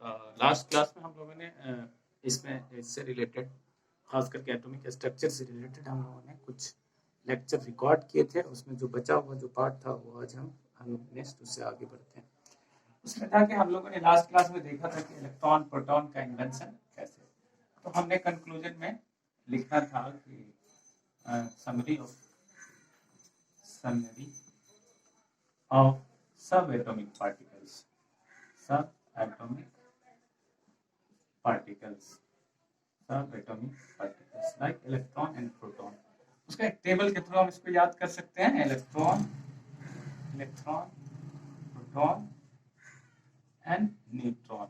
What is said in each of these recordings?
Last class में हम लोगों ने इसमें इससे रिलेटेड खास करके एटॉमिक स्ट्रक्चर से रिलेटेड हम लोगों ने कुछ लेक्चर रिकॉर्ड किए थे। उसमें जो बचा हुआ जो पार्ट था वो आज हम नेक्स्ट उससे आगे बढ़ते हैं। उसमें था कि हम लोगों ने लास्ट क्लास में देखा था कि इलेक्ट्रॉन प्रोटॉन का इन्वेंशन कैसे, तो हमने कंक्लूजन में लिखा था कि समरी ऑफ सब atomic particles like electron and proton. उसका एक टेबल के थ्रू हम इसको याद कर सकते हैं। Electron proton and neutron.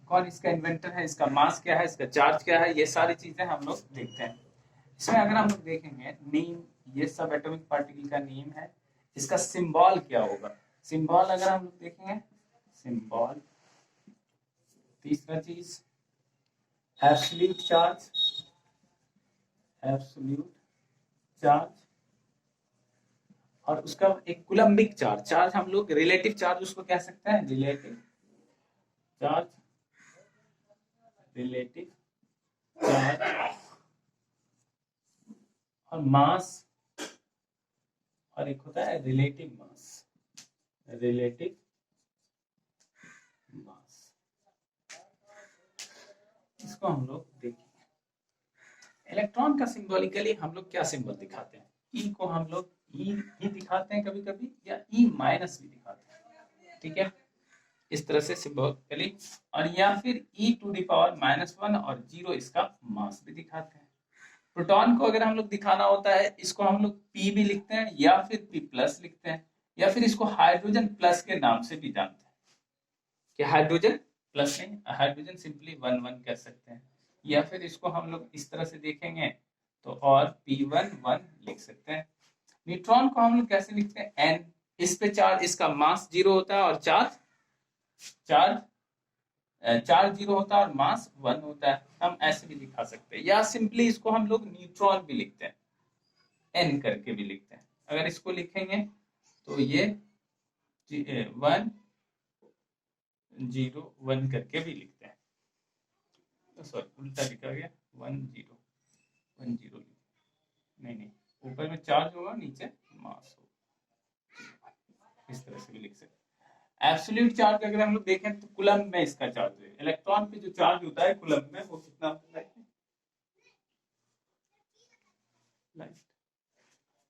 कौन इसका इन्वेंटर है, इसका मास क्या है, इसका चार्ज क्या है, ये सारी चीजें हम लोग देखते हैं। इसमें अगर हम लोग देखेंगे नेम, ये सब एटॉमिक पार्टिकल का नेम है। इसका सिंबल क्या होगा, सिंबल अगर हम लोग देखेंगे, सिंबल। तीसरा चीज एब्सोल्यूट चार्ज, और उसका एक कूलम्बिक चार्ज हम लोग रिलेटिव चार्ज उसको कह सकते हैं, रिलेटिव चार्ज और मास, और एक होता है रिलेटिव मास। इसको हम लोग देखेंगे। इलेक्ट्रॉन का सिंबॉलिकली हम लोग क्या सिंबल दिखाते हैं, ई को हम लोग ई दिखाते हैं कभी कभी, या ई माइनस भी दिखाते हैं, ठीक है, इस तरह से सिंबॉलिकली। और या फिर e टू द पावर -1 और 0 इसका मास भी दिखाते हैं। प्रोटॉन को अगर हम लोग दिखाना होता है, इसको हम लोग p भी लिखते हैं या फिर p+ लिखते हैं, या फिर इसको हाइड्रोजन प्लस के नाम से भी जानते हैं कि हाइड्रोजन प्लस नहीं, हाइड्रोजन सिंपली 1 कह सकते हैं। या फिर इसको हम लोग इस तरह से देखेंगे तो और p1 लिख सकते हैं। न्यूट्रॉन को हम लोग कैसे लिखते हैं, n। इस पे चार्ज, इसका मास 0 होता है और चार्ज 0 होता है और मास 1 होता है। हम ऐसे भी दिखा सकते हैं, या सिंपली इसको हम लोग न्यूट्रॉन भी लिखते हैं, n करके भी लिखते हैं। अगर इसको लिखेंगे तो ये 1 0 1 करके भी लिखते हैं, सॉरी उल्टा लिखा गया, 1 0 1 0 नहीं, ऊपर में चार्ज होगा, नीचे मास होगा, इस तरह से भी लिख सकते हैं। एब्सोल्यूट चार्ज अगर हम लोग देखें तो कूलम्ब में इसका चार्ज है। इलेक्ट्रॉन पे जो चार्ज होता है कूलम्ब में, वो कितना होता है,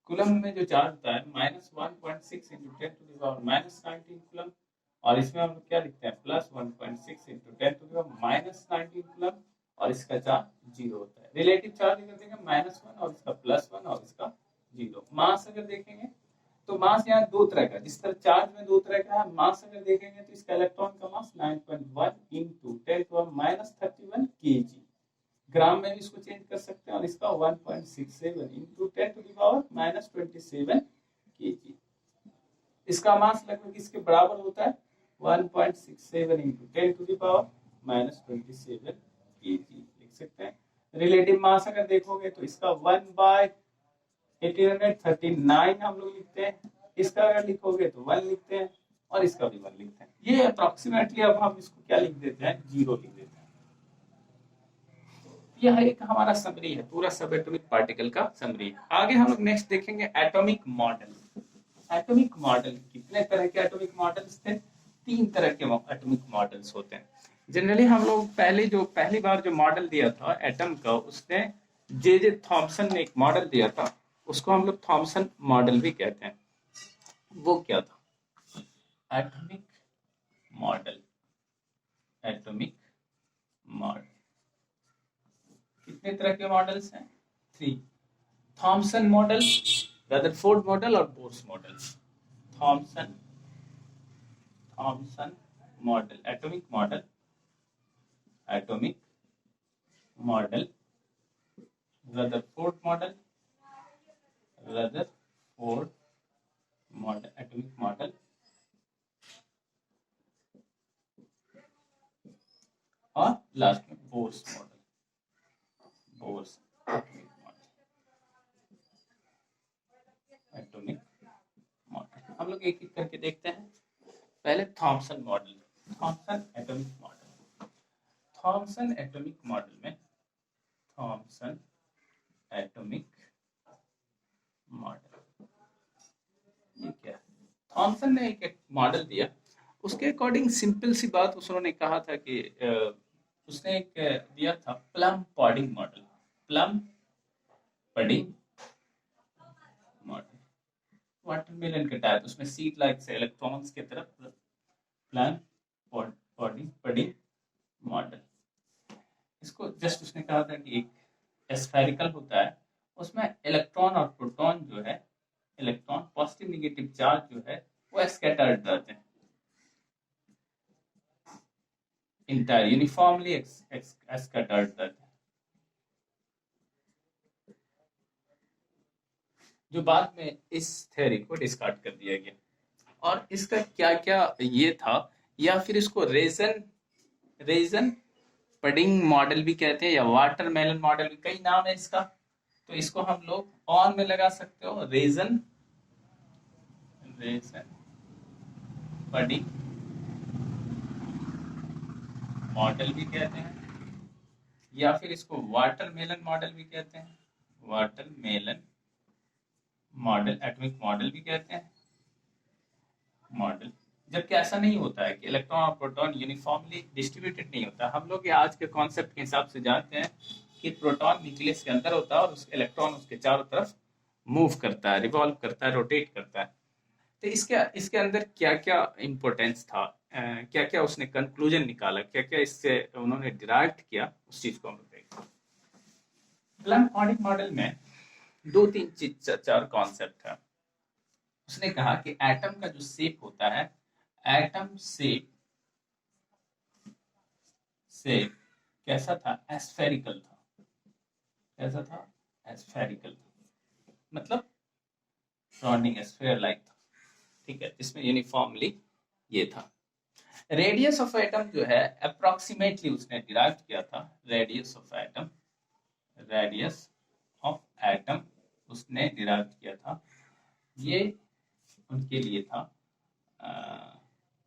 कूलम्ब में जो चार्ज होता है -1.6 × 10⁻⁻19 कूलम्ब, और इसमें हम लोग क्या लिखते हैं, +1.6 × 10⁻⁻19 कूलम्ब, और इसका चार्ज 0 होता है। रिलेटिव चार्ज अगर देखें -1 और इसका +1 और इसका 0। मास अगर देखेंगे तो मास यहाँ दो तरह का, जिस तरह चार्ज में दो तरह का है, मास अगर देखेंगे तो इसका इलेक्ट्रॉन का मास 9.1 × 10⁻31 kg, ग्राम में भी इसको चेंज कर सकते हैं, और इसका 1.67 × 10⁻27 kg। इसका मास लगभग इसके बराबर होता है 1.67 × 10⁻27 kg लिख सकते हैं। रिलेटिव मास अगर देखोगे तो इसका 1/1839 हम लोग लिखते हैं, इसका अगर लिखोगे तो 1 लिखते हैं, और इसका भी 1 लिखते हैं। ये अप्रोक्सीमेटली अब हम इसको क्या लिख देते हैं, 0 लिख देते हैं। यह एक हमारा समरी है, पूरा सब एटॉमिक पार्टिकल का समरी। आगे हम लोग नेक्स्ट देखेंगे एटॉमिक मॉडल। एटॉमिक मॉडल कितने तरह के एटॉमिक मॉडल्स थे, 3 तरह के एटॉमिक मॉडल्स होते हैं। जनरली हम लोग पहली बार जो मॉडल दिया था एटम का, उसने जे थॉमसन ने एक मॉडल दिया था, उसको हम लोग थॉमसन मॉडल भी कहते हैं। वो क्या था, एटॉमिक मॉडल। कितने तरह के मॉडल्स हैं, 3। थॉमसन मॉडल, रदरफोर्ड मॉडल और Bohr's model. Thomson model, atomic model, Rutherford model, atomic model, और लास्ट में बोर्स मॉडल। एटॉमिक मॉडल हम लोग एक एक करके देखते हैं। पहले Thomson model. Thomson atomic model. Thomson atomic model में, थॉमसन एटॉमिक मॉडल, ये क्या है? थॉमसन ने एक मॉडल दिया, उसके अकॉर्डिंग सिंपल सी बात उन्होंने कहा था कि उसने एक दिया था plum pudding model, plum pudding model, watermelon के टाइप, उसमें सीड लाइक से इलेक्ट्रॉन्स की तरफ प्लम पडिंग मॉडल। इसको जस्ट उसने कहा था कि एक स्फेरिकल होता है, उसमें इलेक्ट्रॉन और प्रोटॉन जो है, इलेक्ट्रॉन पॉजिटिव नेगेटिव चार्ज जो है वो स्कैटर्ड रहते हैं, इंटायर यूनिफॉर्मली स्कैटर्ड रहते हैं, जो बाद में इस थ्योरी को डिस्कार्ड कर दिया गया। और इसका क्या क्या ये था, या फिर इसको रेजन पडिंग मॉडल भी कहते हैं, या वाटरमेलन मॉडल भी, कई नाम है इसका। तो इसको हम लोग ऑन में लगा सकते हो, रेजन पडिंग मॉडल भी कहते हैं, या फिर इसको वाटरमेलन मॉडल भी कहते हैं, वाटरमेलन मॉडल, एटॉमिक मॉडल भी कहते हैं मॉडल। जबकि ऐसा नहीं होता है कि इलेक्ट्रॉन और प्रोटॉन यूनिफॉर्मली डिस्ट्रीब्यूटेड नहीं होता। हम लोग आज के कॉन्सेप्ट के हिसाब से जानते हैं कि प्रोटॉन न्यूक्लियस के अंदर होता है और उसके इलेक्ट्रॉन उसके चारों तरफ मूव करता है, रिवॉल्व करता है, रोटेट करता है। तो इसके अंदर क्या क्या इंपॉर्टेंस था, क्या क्या उसने कंक्लूजन निकाला, क्या क्या इससे उन्होंने डिराइव किया, उस चीज को हम लोग देखते हैं। प्लम पॉडिंग मॉडल में दो तीन चीज, चार कॉन्सेप्ट है। उसने कहा कि एटम का जो शेप होता है, एटम शेप कैसा था? एस्फेरिकल था। कैसा था? एस्फेरिकल था, मतलब राउंडिंग स्फीयर लाइक था, ठीक है, इसमें यूनिफॉर्मली ये था। रेडियस ऑफ एटम जो है अप्रोक्सीमेटली उसने डिराइव किया था, रेडियस ऑफ एटम उसने डिराइव किया था, ये उनके लिए था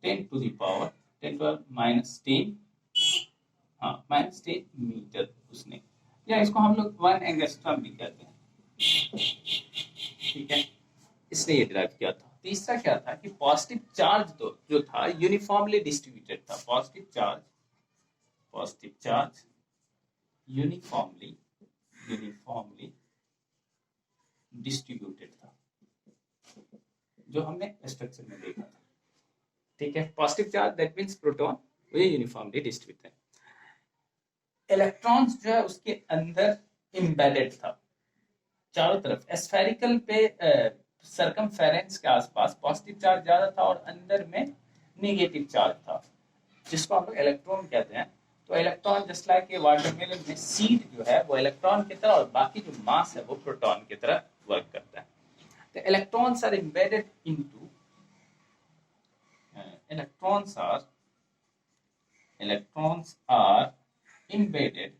10 to the power 10 हाँ -10 मीटर उसने, या इसको हम लोग 1 एंगस्ट्रॉम भी कहते हैं, ठीक है, इसने ये डिराइव किया था। तीसरा क्या था कि पॉजिटिव चार्ज जो था यूनिफॉर्मली डिस्ट्रीब्यूटेड था, पॉजिटिव चार्ज यूनिफॉर्मली डिस्ट्रीब्यूटेड था, जो हमने स्ट्रक्चर में देखा था, ठीक है। Positive charge that means proton, वो यूनिफॉर्मली डिस्ट्रीब्यूटेड। इलेक्ट्रॉन्स जो है उसके अंदर एम्बेडेड था चारों तरफ, स्फेरिकल पे सरकमफेरेंस के आसपास पॉजिटिव चार्ज ज्यादा था और अंदर में नेगेटिव चार्ज था, जिसको हम लोग इलेक्ट्रॉन कहते हैं। तो इलेक्ट्रॉन जस्ट लाइक वाटरमेलन में सीड जो है वो इलेक्ट्रॉन की तरह, और बाकी जो मास है वो प्रोटॉन की तरह वर्क करता है। तो electrons are embedded into electrons are embedded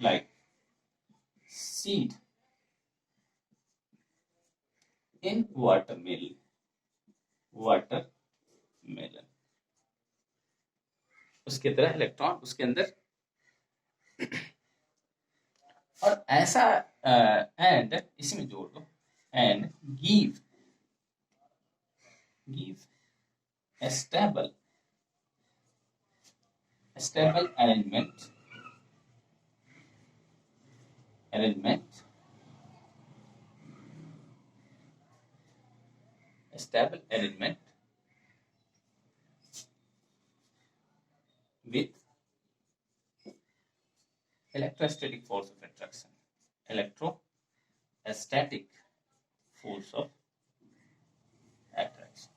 like seed in watermelon. उसके तरह इलेक्ट्रॉन उसके अंदर, और ऐसा एंड इसी में जोड़ दो, and give a stable arrangement with electrostatic force of attraction, electrostatic force of attraction।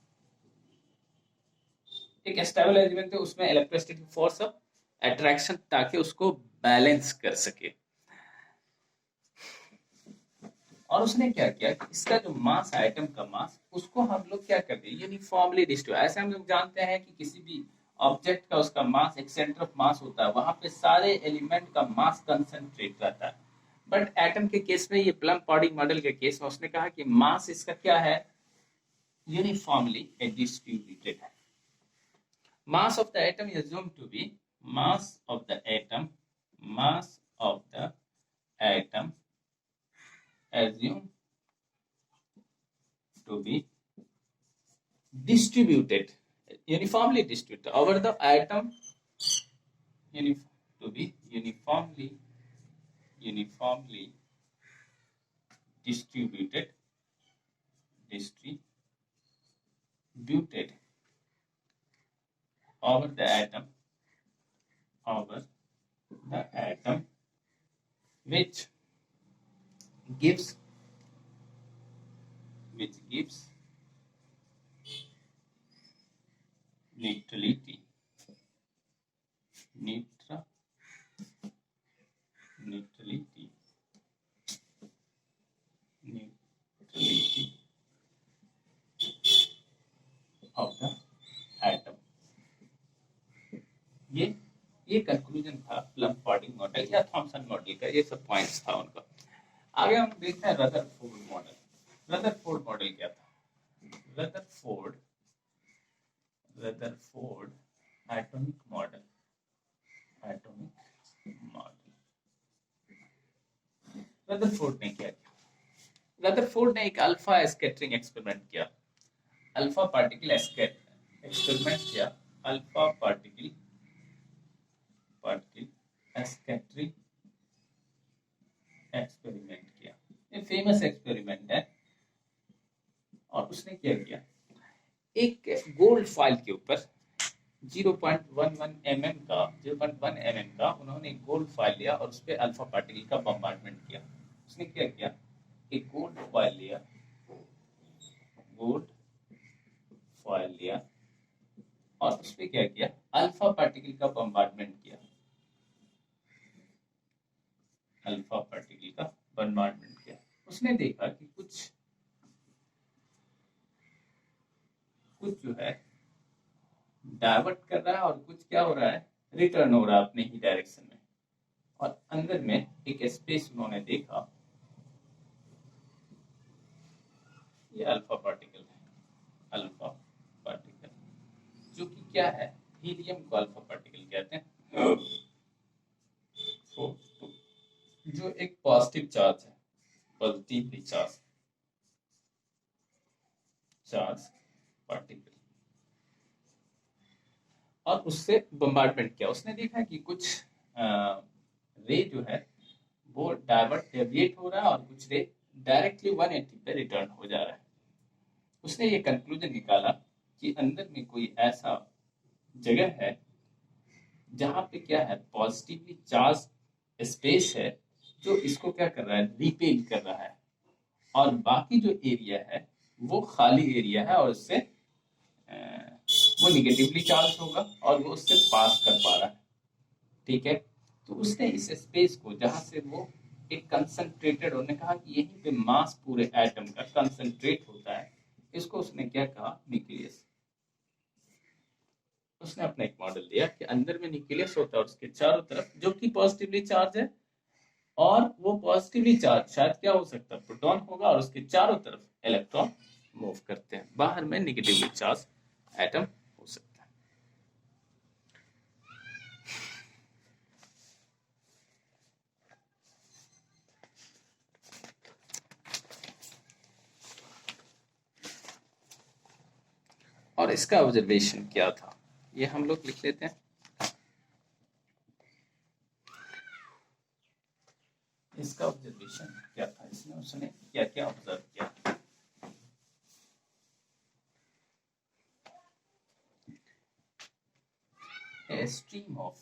एक स्टेबल एलिमेंट है, उसमें इलेक्ट्रोस्टैटिक फोर्स ऑफ अट्रैक्शन, ताकि उसको बैलेंस कर सके। और उसने क्या किया कि इसका जो मास है, एटम का मास, उसको हम लोग क्या कर दिए, यूनिफॉर्मली डिस्ट्रीब्यूट। ऐसे हम लोग जानते हैं कि किसी भी ऑब्जेक्ट का उसका मास, एक सेंटर ऑफ मास होता है, वहां पे सारे एलिमेंट का मास कंसंट्रेट रहता है। बट एटम के केस में, ये प्लम पॉडिंग मॉडल के केस में उसने कहा कि मास इसका क्या है, uniformly distributed. Mass of the atom is assumed to be mass of the atom assumed to be distributed, uniformly distributed over the atom, to be uniformly distributed over the atom which gives neutrality neutrality of the atom. ये conclusion था plum-potting model या Thompson model का, ये सब points था उनका। आगे हम देखते हैं रदरफोर्ड मॉडल। रदरफोर्ड मॉडल क्या था? रदरफोर्ड एटॉमिक मॉडल रदरफोर्ड ने क्या किया? रदरफोर्ड ने एक अल्फा स्कैटरिंग एक्सपेरिमेंट किया, अल्फा पार्टिकल एक्सपेरिमेंट किया, अल्फा पार्टिकल स्कैटरिंग एक्सपेरिमेंट किया। ये फेमस एक्सपेरिमेंट है। और उसने क्या किया, एक गोल्ड फॉइल के ऊपर 0.11 mm का उन्होंने एक गोल्ड फॉइल लिया और उस पर अल्फा पार्टिकल का बम्बार्डमेंट किया। उसने क्या किया, एक गोल्ड फॉइल लिया और उस पर क्या किया, अल्फा पार्टिकल का बम्बार्डमेंट किया। उसने देखा कि कुछ जो है डाइवर्ट कर रहा है और कुछ क्या हो रहा है, रिटर्न हो रहा है अपने ही डायरेक्शन में। और अंदर में एक स्पेस उन्होंने देखा, ये अल्फा पार्टिकल जो कि क्या है, हीलियम को अल्फा पार्टिकल कहते हैं। जो एक पॉजिटिव चार्ज है, पॉजिटिवली चार्ज पार्टिकल, और उससे बम्बार्डमेंट किया। उसने देखा कि कुछ रे जो है वो डाइवर्ट डेविएट हो रहा है और कुछ रे डायरेक्टली 180 पे रिटर्न हो जा रहा है। उसने ये कंक्लूजन निकाला कि अंदर में कोई ऐसा जगह है जहां पे क्या है, पॉजिटिवली चार्ज स्पेस है जो इसको क्या कर रहा है, रिपेल कर रहा है, और बाकी जो एरिया है वो खाली एरिया है और उससे वो निगेटिवली चार्ज होगा और वो उससे पास कर पा रहा है। ठीक है, तो उसने इस स्पेस को जहां से वो एक कंसंट्रेटेड, उन्होंने कहा कि यहीं पे मास पूरे एटम का कंसंट्रेट होता है, इसको उसने क्या कहा, न्यूक्लियस। उसने अपना एक मॉडल दिया कि अंदर में न्यूक्लियस होता है और उसके चारों तरफ जो कि पॉजिटिवली चार्ज है, और वो पॉजिटिवली चार्ज शायद क्या हो सकता है, प्रोटॉन होगा, और उसके चारों तरफ इलेक्ट्रॉन मूव करते हैं। बाहर में नेगेटिवली चार्ज एटम हो सकता है। और इसका ऑब्जर्वेशन क्या था, ये हम लोग लिख लेते हैं। इसका ऑब्जर्वेशन क्या था, इसमें उसने क्या क्या ऑब्जर्व किया। A stream of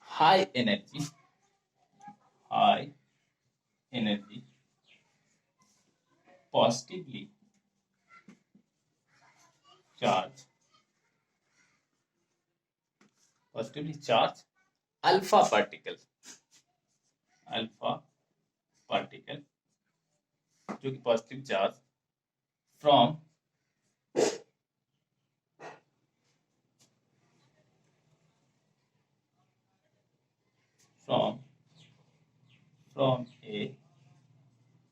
high energy positively charged alpha particle जो कि positive charge from from a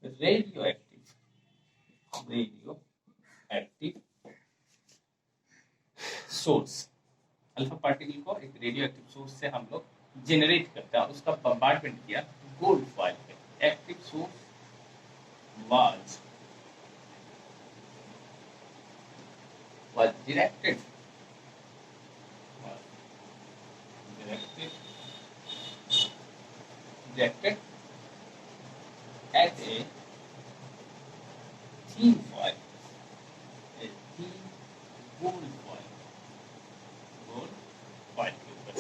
radioactive source. Alpha particle को एक रेडियो एक्टिव सोर्स से हम लोग जेनरेट करते हैं और उसका बम्बार्डमेंट किया गोल्ड फॉइल पे। Active source was directed at a thin foil, a thin gold foil के ऊपर,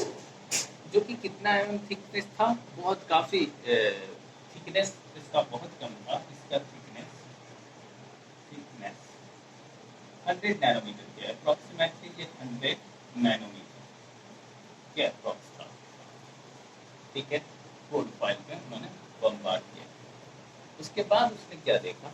जो कि कितना थिकनेस था, बहुत काफी थिकनेस इसका बहुत कम था। इसका थिकनेस 100 नैनोमीटर के अप्रोक्सीमेटली, ये 100 नैनोमीटर के अप्रोक्स था। ठीक है, गोल्ड फॉइल पे उन्होंने बम्बार्ड किया। उसके बाद उसने क्या देखा,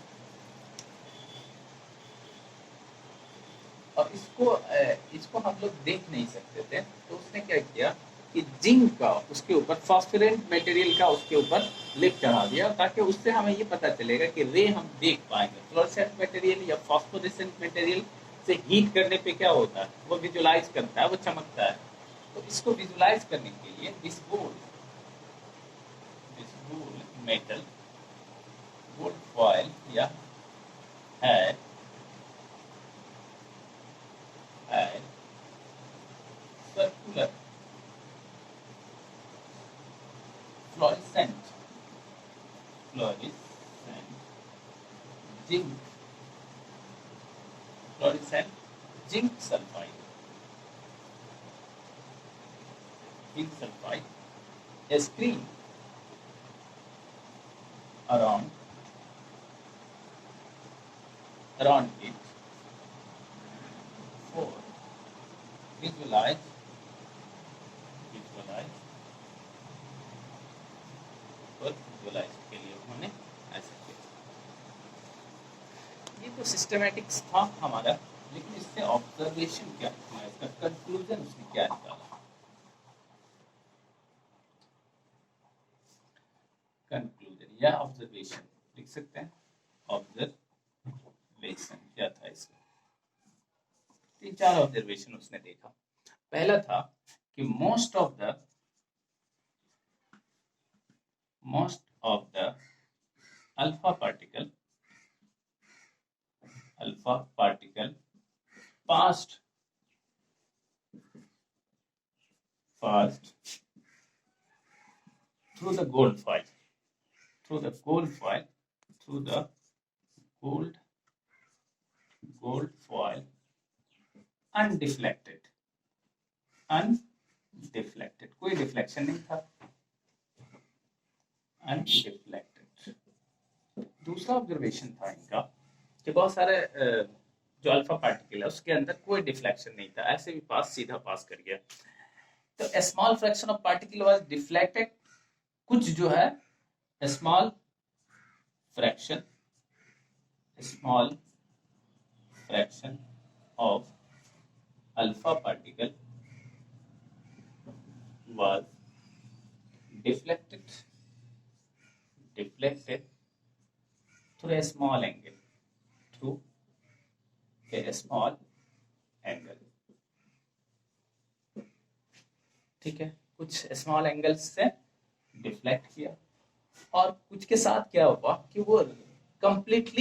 और इसको हम लोग देख नहीं सकते थे, तो उसने क्या किया कि जिंक का उसके ऊपर, फॉस्फोरेंट मटेरियल का उसके ऊपर लेप चढ़ा दिया, ताकि उससे हमें ये पता चलेगा कि रे हम देख पाएंगे। फ्लोरोसेंट मटेरियल या फॉस्फोरेसेंट मटेरियल से हीट करने पे क्या होता है, वो विजुलाइज करता है, वो चमकता है। तो इसको विजुलाइज करने के लिए this gold metal gold foil या है circular fluorescent zinc sulfide, a screen around it for visualize के लिए उन्होंने ऐसा किया। ये तो सिस्टमैटिक्स था हमारा, लेकिन इससे ऑब्जर्वेशन क्या था, इसका कंक्लूजन उसने क्या निकाला। कंक्लूजन या ऑब्जर्वेशन लिख सकते हैं। ऑब्जर्वेशन क्या था इसका, 3-4 ऑब्जर्वेशन उसने देखा। पहला था कि most of the alpha particle passed through the gold foil undeflected, कोई डिफ्लेक्शन नहीं था, अनडिफ्लेक्टेड। दूसरा ऑब्जर्वेशन था इनका कि बहुत सारे जो अल्फा पार्टिकल है उसके अंदर कोई डिफ्लेक्शन नहीं था, ऐसे भी सीधा पास कर गया। तो a small fraction of particle was deflected, कुछ जो है small fraction of alpha particle was deflected through a small angle, ठीक है, कुछ स्मॉल एंगल से डिफ्लेक्ट किया। और कुछ के साथ क्या हुआ कि वो कंप्लीटली